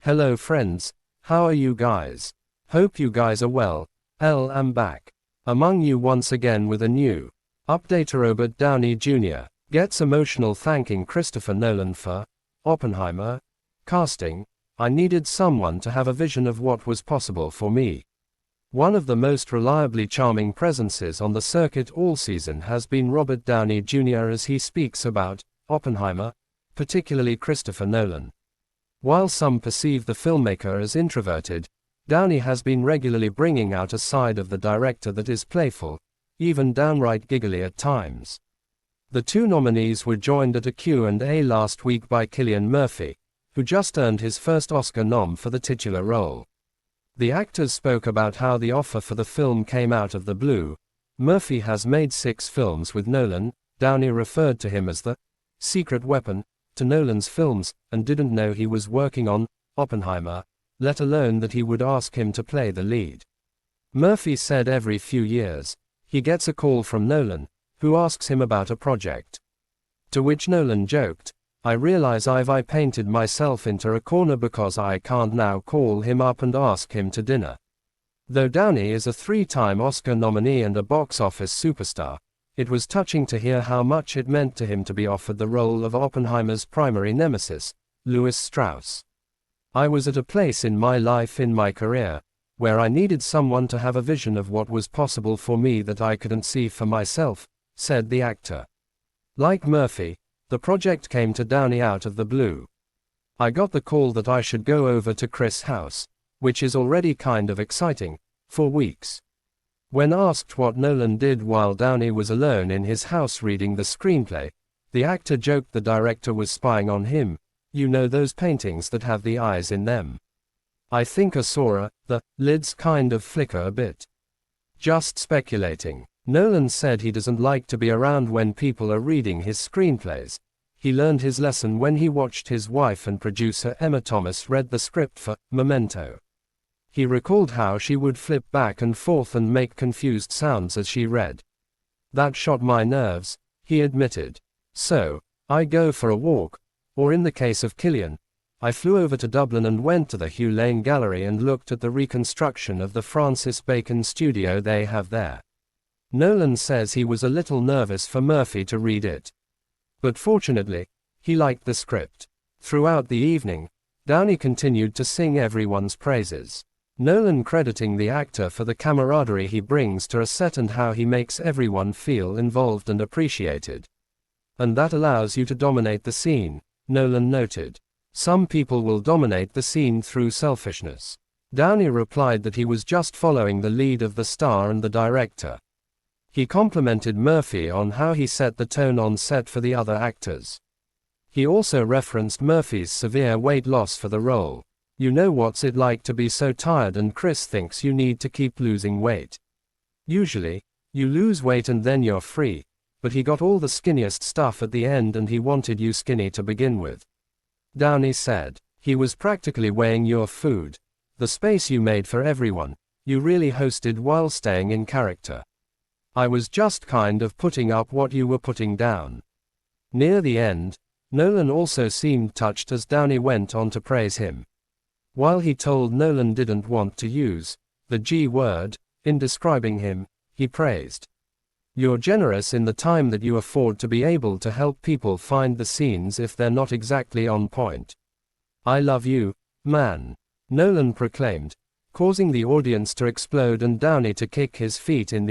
Hello friends, how are you guys? Hope you guys are well. I'm back among you once again with a new update. Robert Downey Jr. gets emotional thanking Christopher Nolan for Oppenheimer casting. I needed someone to have a vision of what was possible for me. One of the most reliably charming presences on the circuit all season has been Robert Downey Jr. as he speaks about Oppenheimer, particularly Christopher Nolan. While some perceive the filmmaker as introverted, Downey has been regularly bringing out a side of the director that is playful, even downright giggly at times. The two nominees were joined at a Q&A last week by Cillian Murphy, who just earned his first Oscar nom for the titular role. The actors spoke about how the offer for the film came out of the blue. Murphy has made 6 films with Nolan. Downey referred to him as the secret weapon to Nolan's films, and didn't know he was working on Oppenheimer, let alone that he would ask him to play the lead. Murphy said every few years, he gets a call from Nolan, who asks him about a project. To which Nolan joked, I realize I painted myself into a corner because I can't now call him up and ask him to dinner. Though Downey is a 3-time Oscar nominee and a box office superstar, it was touching to hear how much it meant to him to be offered the role of Oppenheimer's primary nemesis, Louis Strauss. I was at a place in my life, in my career, where I needed someone to have a vision of what was possible for me that I couldn't see for myself, said the actor. Like Murphy, the project came to Downey out of the blue. I got the call that I should go over to Chris' house, which is already kind of exciting, for weeks. When asked what Nolan did while Downey was alone in his house reading the screenplay, the actor joked the director was spying on him. You know those paintings that have the eyes in them? I think I saw the lids kind of flicker a bit. Just speculating. Nolan said he doesn't like to be around when people are reading his screenplays. He learned his lesson when he watched his wife and producer Emma Thomas read the script for Memento. He recalled how she would flip back and forth and make confused sounds as she read. That shot my nerves, he admitted. So, I go for a walk, or in the case of Cillian, I flew over to Dublin and went to the Hugh Lane Gallery and looked at the reconstruction of the Francis Bacon studio they have there. Nolan says he was a little nervous for Murphy to read it. But fortunately, he liked the script. Throughout the evening, Downey continued to sing everyone's praises. Nolan crediting the actor for the camaraderie he brings to a set and how he makes everyone feel involved and appreciated. And that allows you to dominate the scene, Nolan noted. Some people will dominate the scene through selfishness. Downey replied that he was just following the lead of the star and the director. He complimented Murphy on how he set the tone on set for the other actors. He also referenced Murphy's severe weight loss for the role. You know what's it like to be so tired, and Chris thinks you need to keep losing weight. Usually, you lose weight and then you're free, but he got all the skinniest stuff at the end and he wanted you skinny to begin with. Downey said, he was practically weighing your food. The space you made for everyone, you really hosted while staying in character. I was just kind of putting up what you were putting down. Near the end, Nolan also seemed touched as Downey went on to praise him. While he told Nolan didn't want to use the G word in describing him, he praised. You're generous in the time that you afford to be able to help people find the scenes if they're not exactly on point. I love you, man, Nolan proclaimed, causing the audience to explode and Downey to kick his feet in the